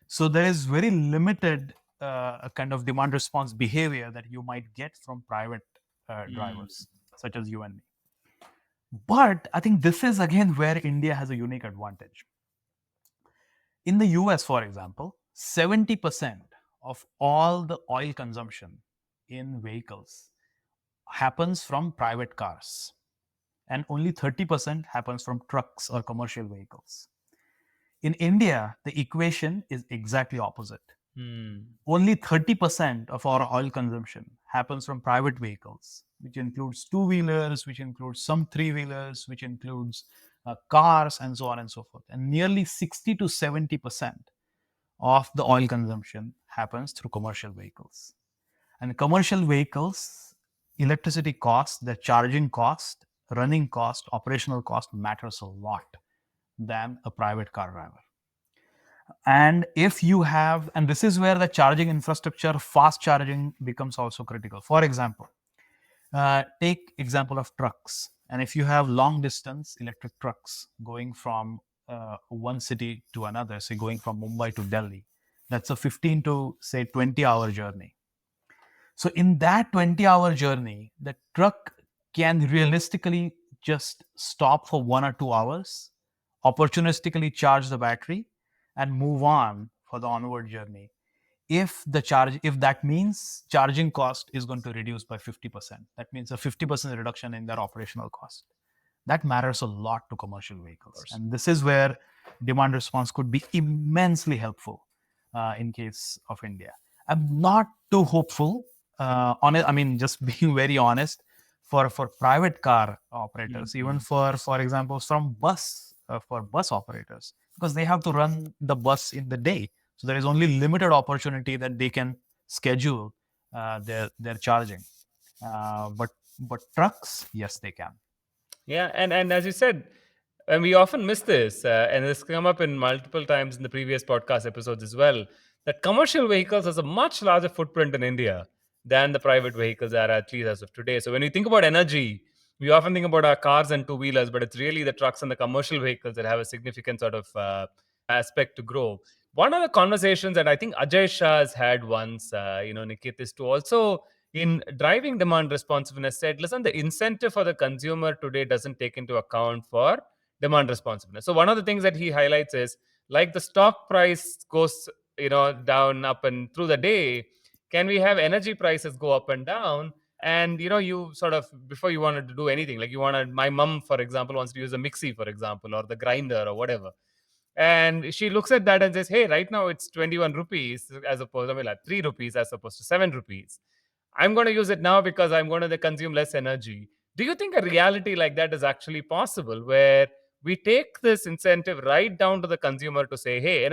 So there is very limited kind of demand response behavior that you might get from private Hmm. drivers, such as you and me. But I think this is again where India has a unique advantage. In the US, for example, 70% of all the oil consumption in vehicles happens from private cars, and only 30% happens from trucks or commercial vehicles. In India, the equation is exactly opposite. Hmm. Only 30% of our oil consumption happens from private vehicles, which includes two wheelers, which includes some three wheelers, which includes cars, and so on and so forth. And nearly 60 to 70% of the oil consumption happens through commercial vehicles. And commercial vehicles, electricity cost, the charging cost, running cost, operational cost matters a lot than a private car driver. And if you have, and this is where the charging infrastructure, fast charging becomes also critical. For example, take example of trucks. And if you have long distance electric trucks going from one city to another, say going from Mumbai to Delhi, that's a 15 to say 20-hour journey. So in that 20-hour journey, the truck can realistically just stop for 1 or 2 hours, opportunistically charge the battery, and move on for the onward journey. If that means charging cost is going to reduce by 50%, that means a 50% reduction in their operational cost. That matters a lot to commercial Of vehicles. course. And this is where demand response could be immensely helpful in case of India. I'm not too hopeful on it. I mean, just being very honest, for private car operators, even Hmm. for example, from for bus operators, because they have to run the bus in the day. So there is only limited opportunity that they can schedule their charging. But trucks, yes, they can. Yeah, and as you said, and we often miss this, and this come up in multiple times in the previous podcast episodes as well, that commercial vehicles has a much larger footprint in India than the private vehicles are, at least as of today. So when you think about energy, we often think about our cars and two wheelers, but it's really the trucks and the commercial vehicles that have a significant sort of aspect to grow. One of the conversations that I think Ajay Shah has had once, Nikit, is to also in driving demand responsiveness said, listen, the incentive for the consumer today doesn't take into account for demand responsiveness. So one of the things that he highlights is like the stock price goes, down, up and through the day, can we have energy prices go up and down? And you sort of, before you wanted to do anything, like you wanted, my mom, for example, wants to use a mixie, for example, or the grinder or whatever. And she looks at that and says, hey, right now it's 21 rupees as opposed to, like 3 rupees as opposed to 7 rupees. I'm going to use it now because I'm going to consume less energy. Do you think a reality like that is actually possible, where we take this incentive right down to the consumer to say, hey,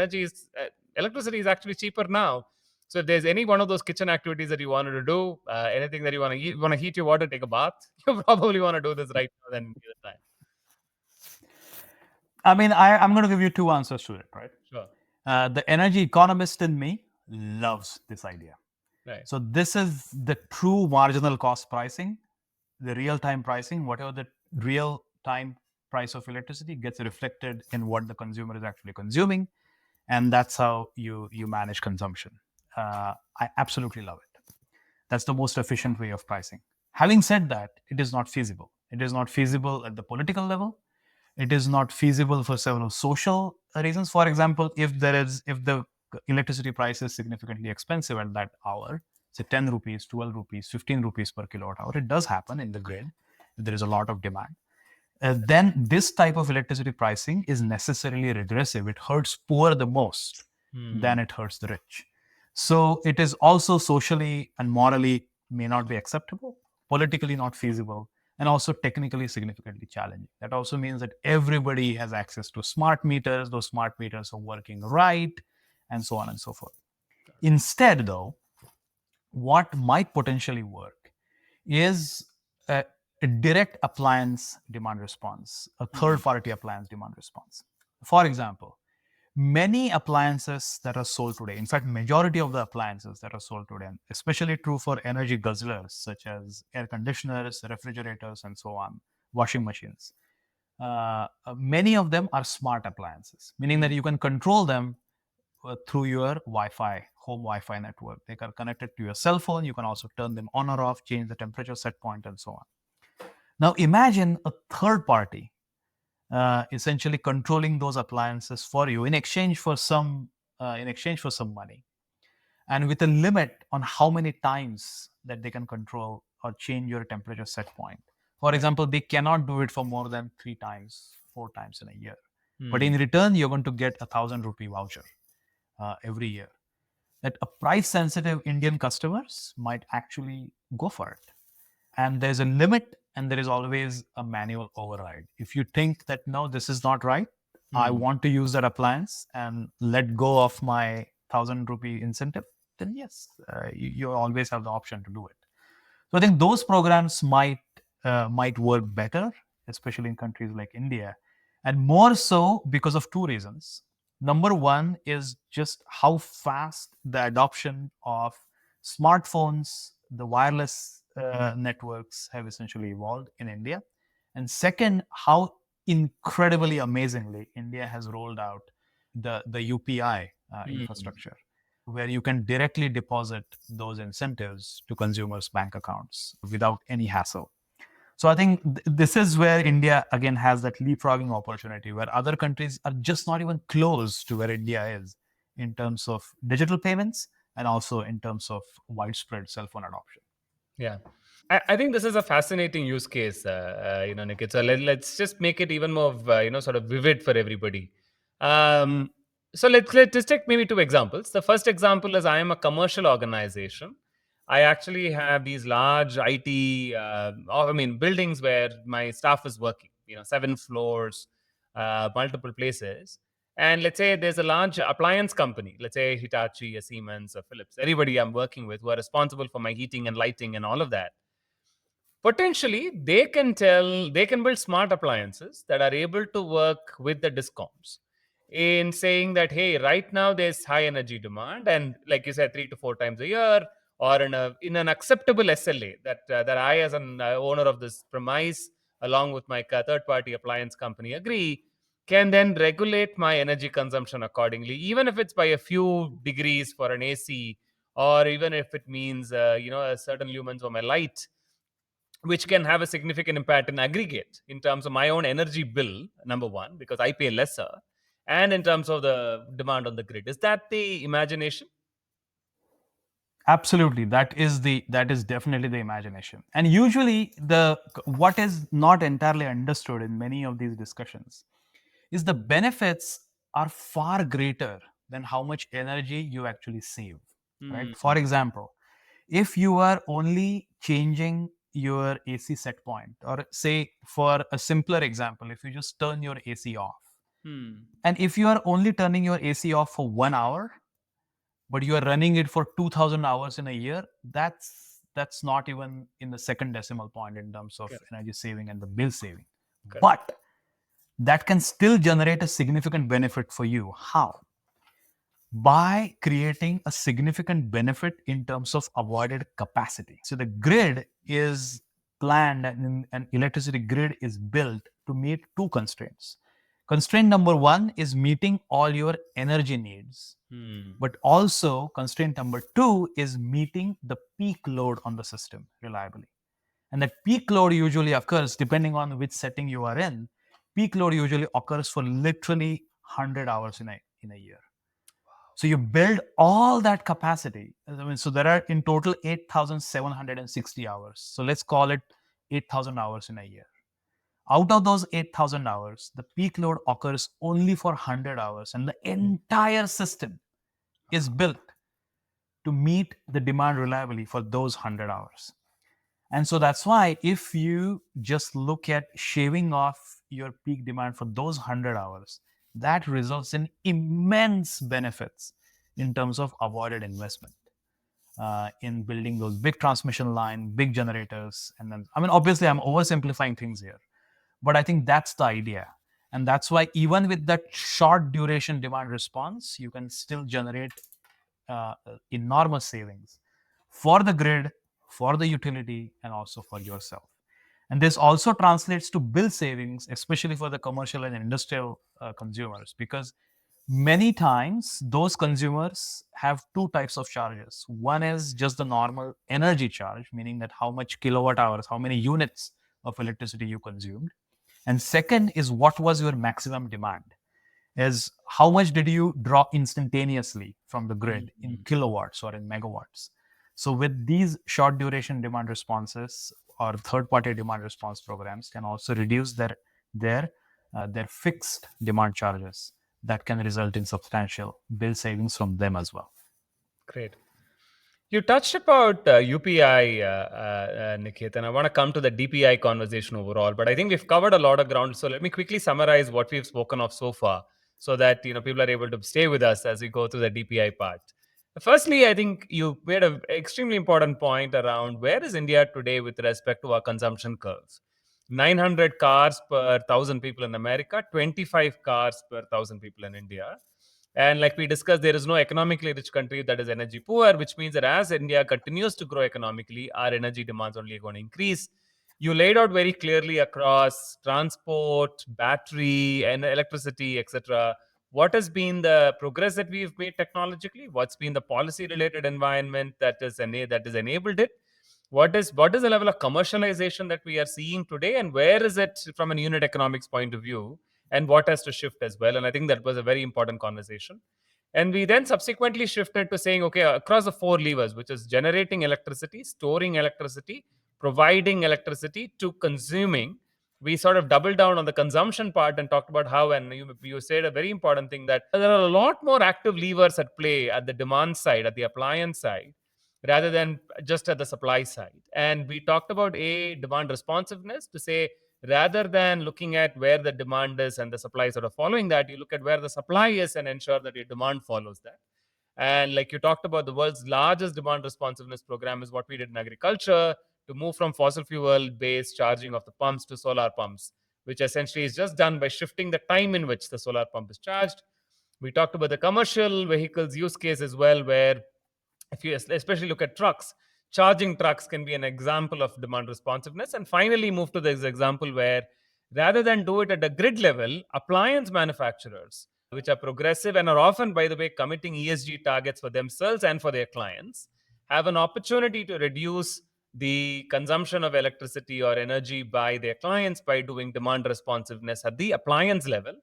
electricity is actually cheaper now. So if there's any one of those kitchen activities that you wanted to do, anything that you want to eat, you want to heat your water, take a bath, you probably want to do this right now than the other time. I mean, I'm going to give you two answers to it, right? Sure. The energy economist in me loves this idea. Right. So this is the true marginal cost pricing, the real time pricing, whatever the real time price of electricity gets reflected in what the consumer is actually consuming, and that's how you manage consumption. I absolutely love it. That's the most efficient way of pricing. Having said that, it is not feasible. It is not feasible at the political level. It is not feasible for several social reasons. For example, if the electricity price is significantly expensive at that hour, say 10 rupees, 12 rupees, 15 rupees per kilowatt hour, it does happen in the grid if there is a lot of demand. Then this type of electricity pricing is necessarily regressive. It hurts poor the most. than it hurts the rich. So it is also socially and morally may not be acceptable, politically not feasible, and also technically significantly challenging. That also means that everybody has access to smart meters, those smart meters are working right, and so on and so forth. Instead, though, what might potentially work is a direct appliance demand response, a third party appliance demand response. For example, many appliances that are sold today, in fact, majority of the appliances that are sold today, and especially true for energy guzzlers such as air conditioners, refrigerators, and so on, washing machines, many of them are smart appliances, meaning that you can control them through your Wi-Fi, home Wi-Fi network. They are connected to your cell phone. You can also turn them on or off, change the temperature set point, and so on. Now imagine a third party essentially controlling those appliances for you in exchange for some money, and with a limit on how many times that they can control or change your temperature set point. For example, they cannot do it for more than 3 times, 4 times in a year. But in return, you're going to get ₹1,000 voucher every year. That a price sensitive Indian customers might actually go for it. And there's a limit, and there is always a manual override. If you think that no, this is not right, I want to use that appliance and let go of my ₹1,000 incentive, then yes, you always have the option to do it. So I think those programs might work better, especially in countries like India, and more so because of two reasons. Number one is just how fast the adoption of smartphones, the wireless networks have essentially evolved in India. And second, how incredibly amazingly India has rolled out the UPI infrastructure, where you can directly deposit those incentives to consumers' bank accounts without any hassle. So I think this is where India again has that leapfrogging opportunity, where other countries are just not even close to where India is in terms of digital payments and also in terms of widespread cell phone adoption. Yeah. I think this is a fascinating use case, Nikit. So let's just make it even more, sort of vivid for everybody. Um, so let's just take maybe two examples. The first example is I am a commercial organization. I actually have these large IT, buildings where my staff is working. 7 floors, multiple places. And let's say there's a large appliance company, let's say Hitachi, a Siemens, or Philips, everybody I'm working with who are responsible for my heating and lighting and all of that. Potentially, they can build smart appliances that are able to work with the discoms in saying that, hey, right now there's high energy demand, and like you said, 3 to 4 times a year, or in an acceptable SLA that I, as an owner of this premise, along with my third party appliance company, agree, can then regulate my energy consumption accordingly, even if it's by a few degrees for an AC, or even if it means a certain lumens for my light, which can have a significant impact in aggregate in terms of my own energy bill, number one, because I pay lesser, and in terms of the demand on the grid. Is that the imagination? Absolutely, that is definitely the imagination. And usually, the what is not entirely understood in many of these discussions is the benefits are far greater than how much energy you actually save. Right? For example, if you are only changing your AC set point, or say for a simpler example, if you just turn your AC off, and if you are only turning your AC off for 1 hour, but you are running it for 2,000 hours in a year, that's not even in the second decimal point in terms of Correct. energy saving and the bill saving. Correct. But that can still generate a significant benefit for you. How? By creating a significant benefit in terms of avoided capacity. So the grid is planned, and an electricity grid is built to meet two constraints. Constraint number one is meeting all your energy needs, but also constraint number two is meeting the peak load on the system reliably. And that peak load usually occurs, depending on which setting you are in, peak load usually occurs for literally 100 hours in a year. So you build all that capacity. So there are in total 8,760 hours. So let's call it 8,000 hours in a year. Out of those 8,000 hours, the peak load occurs only for 100 hours, and the entire system is built to meet the demand reliably for those 100 hours. And so that's why if you just look at shaving off your peak demand for those 100 hours, that results in immense benefits in terms of avoided investment in building those big transmission line, big generators. And then, I mean, obviously, I'm oversimplifying things here, but I think that's the idea. And that's why even with that short duration demand response, you can still generate uh, enormous savings for the grid, for the utility, and also for yourself. And this also translates to bill savings, especially for the commercial and industrial consumers, because many times those consumers have two types of charges. One is just the normal energy charge, meaning that how much kilowatt hours, how many units of electricity you consumed. And second is what was your maximum demand, is how much did you draw instantaneously from the grid in kilowatts or in megawatts. So with these short duration demand responses or third party demand response programs can also reduce their fixed demand charges that can result in substantial bill savings from them as well. Great. You touched about UPI, Nikit, and I want to come to the DPI conversation overall. But I think we've covered a lot of ground. So let me quickly summarize what we've spoken of so far, so that people are able to stay with us as we go through the DPI part. Firstly, I think you made an extremely important point around where is India today with respect to our consumption curves. 900 cars per 1,000 people in America, 25 cars per 1,000 people in India. And like we discussed, there is no economically rich country that is energy poor, which means that as India continues to grow economically, our energy demands only going to increase. You laid out very clearly across transport, battery, and electricity, etc. What has been the progress that we've made technologically? What's been the policy-related environment that is enabled it? What is the level of commercialization that we are seeing today, and where is it from an unit economics point of view? And what has to shift as well. And I think that was a very important conversation. And we then subsequently shifted to saying, okay, across the four levers, which is generating electricity, storing electricity, providing electricity to consuming, we sort of doubled down on the consumption part and talked about how, and you said a very important thing, that there are a lot more active levers at play at the demand side, at the appliance side, rather than just at the supply side. And we talked about demand responsiveness to say, rather than looking at where the demand is and the supply sort of following that, you look at where the supply is and ensure that your demand follows that. And like you talked about, the world's largest demand responsiveness program is what we did in agriculture to move from fossil fuel based charging of the pumps to solar pumps, which essentially is just done by shifting the time in which the solar pump is charged. We talked about the commercial vehicles use case as well, where if you especially look at trucks, charging trucks can be an example of demand responsiveness. And finally, move to this example where rather than do it at a grid level, appliance manufacturers, which are progressive and are often, by the way, committing ESG targets for themselves and for their clients, have an opportunity to reduce the consumption of electricity or energy by their clients by doing demand responsiveness at the appliance level.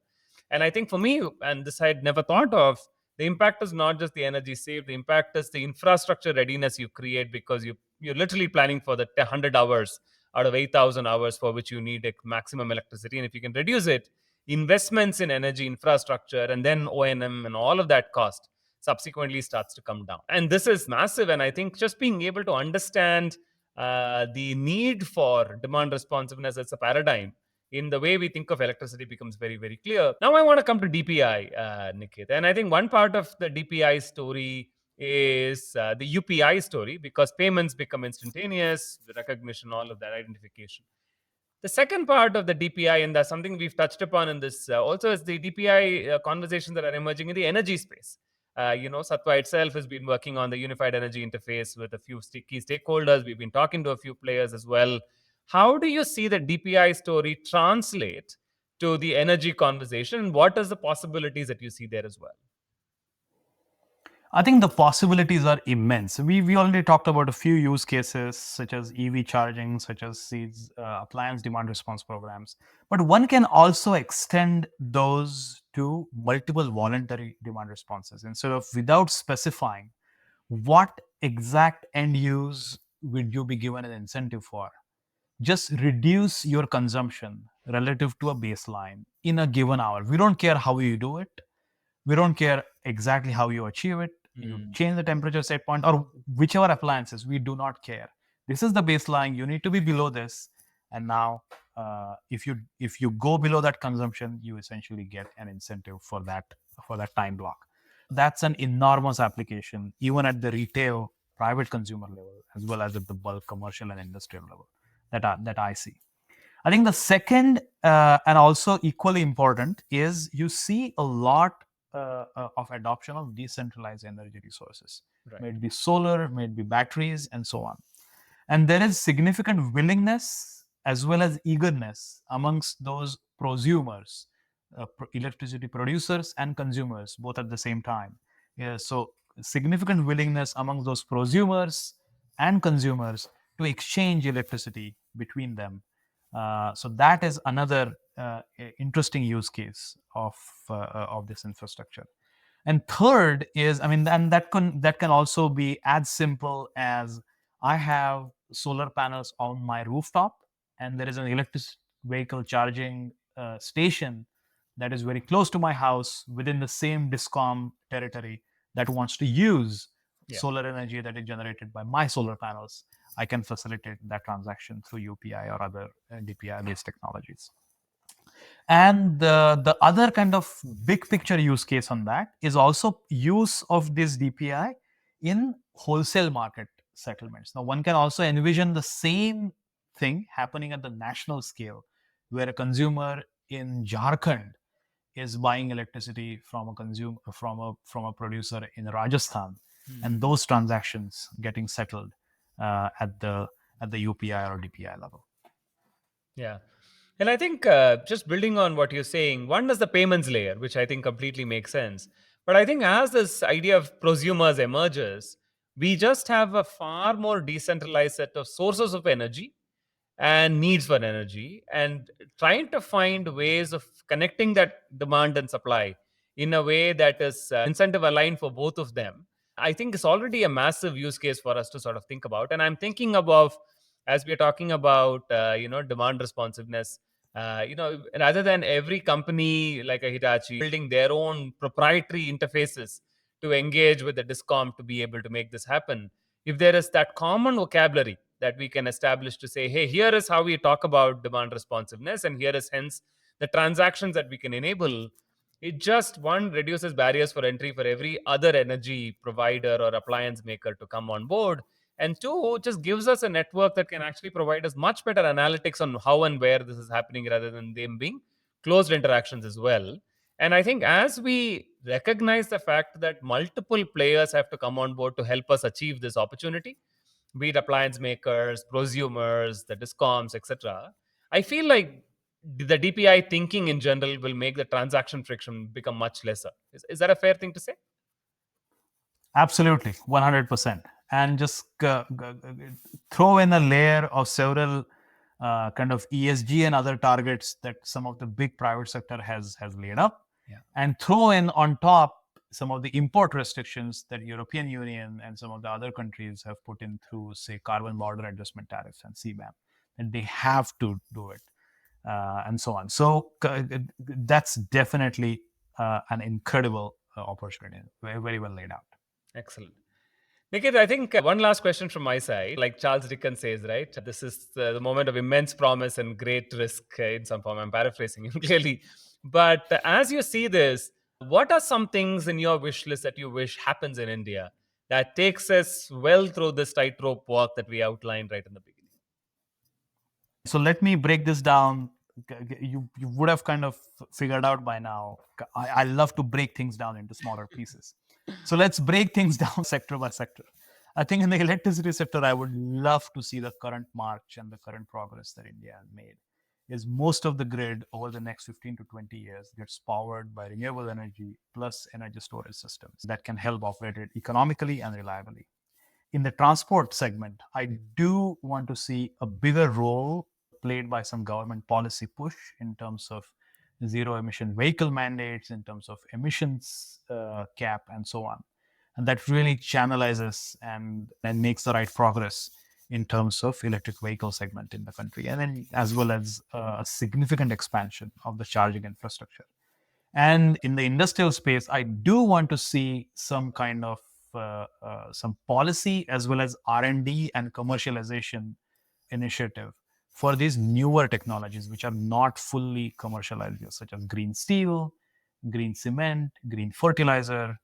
And I think for me, and this I had never thought of, the impact is not just the energy saved. The impact is the infrastructure readiness you create, because you're literally planning for the 100 hours out of 8,000 hours for which you need maximum electricity. And if you can reduce it, investments in energy infrastructure and then O&M and all of that cost subsequently starts to come down. And this is massive. And I think just being able to understand the need for demand responsiveness as a paradigm in the way we think of electricity becomes very, very clear. Now, I want to come to DPI, Nikit. And I think one part of the DPI story is the UPI story, because payments become instantaneous, the recognition, all of that identification. The second part of the DPI, and that's something we've touched upon in this also, is the DPI conversations that are emerging in the energy space. Satwa itself has been working on the unified energy interface with a few key stakeholders. We've been talking to a few players as well. How do you see the DPI story translate to the energy conversation? And what are the possibilities that you see there as well? I think the possibilities are immense. We already talked about a few use cases such as EV charging, such as these appliance demand response programs. But one can also extend those to multiple voluntary demand responses. Instead of without specifying what exact end use would you be given an incentive for, just reduce your consumption relative to a baseline in a given hour. We don't care how you do it. We don't care exactly how you achieve it. You change the temperature set point or whichever appliances, we do not care. This is the baseline. You need to be below this. And now, if you go below that consumption, you essentially get an incentive for that time block. That's an enormous application, even at the retail private consumer level, as well as at the bulk commercial and industrial level that I see. I think the second and also equally important is you see a lot of adoption of decentralized energy resources. Right. May it be solar, may it be batteries, and so on. And there is significant willingness as well as eagerness amongst those prosumers, electricity producers and consumers, both at the same time. Yeah, so significant willingness among those prosumers and consumers to exchange electricity between them. So that is another interesting use case of this infrastructure. And third is, I mean, and that can also be as simple as I have solar panels on my rooftop, and there is an electric vehicle charging station that is very close to my house within the same discom territory that wants to use solar energy that is generated by my solar panels. I can facilitate that transaction through UPI or other DPI based technologies. And the other kind of big picture use case on that is also use of this DPI in wholesale market settlements. Now, one can also envision the same thing happening at the national scale, where a consumer in Jharkhand is buying electricity from a producer in Rajasthan, and those transactions getting settled at the UPI or DPI level. Yeah. And I think just building on what you're saying, one is the payments layer, which I think completely makes sense. But I think as this idea of prosumers emerges, we just have a far more decentralized set of sources of energy and needs for energy, and trying to find ways of connecting that demand and supply in a way that is incentive aligned for both of them. I think it's already a massive use case for us to sort of think about. And I'm thinking about, as we're talking about demand responsiveness, rather than every company like a Hitachi building their own proprietary interfaces to engage with the discom to be able to make this happen, if there is that common vocabulary that we can establish to say, hey, here is how we talk about demand responsiveness, and here is hence the transactions that we can enable, it just, one, reduces barriers for entry for every other energy provider or appliance maker to come on board. And two, just gives us a network that can actually provide us much better analytics on how and where this is happening rather than them being closed interactions as well. And I think as we recognize the fact that multiple players have to come on board to help us achieve this opportunity, be it appliance makers, prosumers, the discoms, etc., I feel like the DPI thinking in general will make the transaction friction become much lesser. Is that a fair thing to say? Absolutely, 100%. And just throw in a layer of several kind of ESG and other targets that some of the big private sector has laid up, and throw in on top some of the import restrictions that European Union and some of the other countries have put in through, say, carbon border adjustment tariffs and CBAM, and they have to do it, and so on. So that's definitely an incredible opportunity, very, very well laid out. Excellent. Nikit, I think one last question from my side. Like Charles Dickens says, right? This is the moment of immense promise and great risk in some form. I'm paraphrasing him clearly. But as you see this, what are some things in your wish list that you wish happens in India that takes us well through this tightrope walk that we outlined right in the beginning? So let me break this down. You would have kind of figured out by now. I love to break things down into smaller pieces. So let's break things down sector by sector. I think in the electricity sector, I would love to see the current march and the current progress that India has made. Is most of the grid over the next 15 to 20 years gets powered by renewable energy plus energy storage systems that can help operate it economically and reliably. In the transport segment, I do want to see a bigger role played by some government policy push in terms of zero emission vehicle mandates, in terms of emissions cap, and so on. And that really channelizes and makes the right progress in terms of electric vehicle segment in the country, and then as well as a significant expansion of the charging infrastructure. And in the industrial space, I do want to see some kind of some policy as well as R&D and commercialization initiative for these newer technologies which are not fully commercialized yet, such as green steel, green cement, green fertilizer,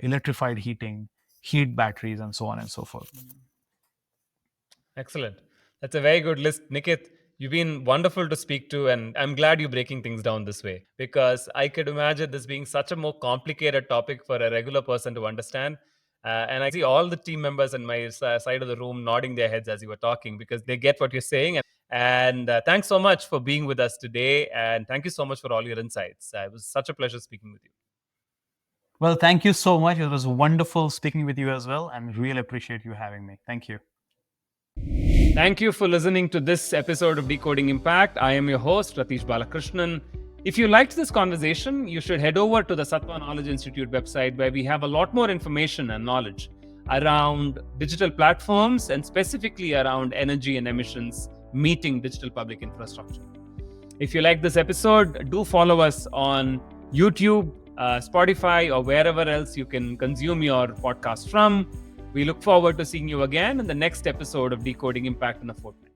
electrified heating, heat batteries, and so on and so forth. Excellent. That's a very good list. Nikit, you've been wonderful to speak to, and I'm glad you're breaking things down this way because I could imagine this being such a more complicated topic for a regular person to understand. And I see all the team members on my side of the room nodding their heads as you were talking because they get what you're saying. And thanks so much for being with us today. And thank you so much for all your insights. It was such a pleasure speaking with you. Well, thank you so much. It was wonderful speaking with you as well, and really appreciate you having me. Thank you. Thank you for listening to this episode of Decoding Impact. I am your host, Rathish Balakrishnan. If you liked this conversation, you should head over to the Sattva Knowledge Institute website where we have a lot more information and knowledge around digital platforms and specifically around energy and emissions meeting digital public infrastructure. If you like this episode, do follow us on YouTube, Spotify, or wherever else you can consume your podcast from. We look forward to seeing you again in the next episode of Decoding Impact in a fortnight.